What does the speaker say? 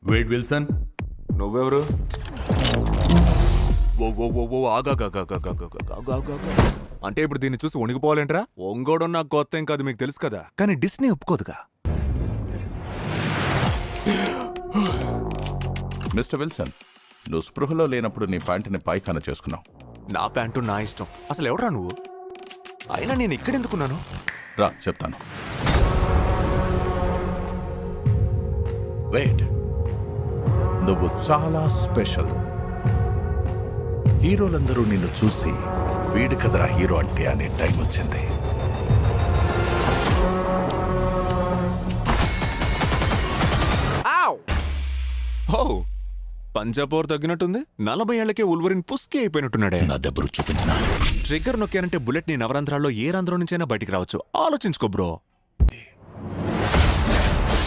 Wade Wilson. నువ్వెవరు? అంటే ఇప్పుడు దీన్ని చూసి వణిగిపోవాలంటరా? ఒంగోడు నాకు కొత్త ఏం కాదు, మీకు తెలుసు కదా. కానీ డిస్నీ ఒప్పుకోదుగా. మిస్టర్ విల్సన్, నువ్వు స్పృహలో లేనప్పుడు నీ ప్యాంటుని పాయిఖాన చేసుకున్నావు. నా ప్యాంటు నా ఇష్టం. అసలు ఎవరా నువ్వు? అయినా నేను ఇక్కడెందుకున్నాను? రా చెప్తాను. వెయిట్, నువ్వు చాలా స్పెషల్. హీరోలందరూ నిన్ను చూసి వీడి కదరా హీరో అంటే అనే టైం వచ్చింది. ఓ, పంజాబోర్ తగ్గినట్టుంది. 40 ఏళ్లకే ఉల్వరిన్ పుస్కి అయిపోయినట్టున్నాడే. నా దెబ్బరు చూపించిన ట్రిగ్గర్ నొక్కానంటే బుల్లెట్ నీ నవరంధ్రాల్లో ఏ రంధ్రం నుంచైనా బయటికి రావచ్చు. ఆలోచించుకో బ్రో.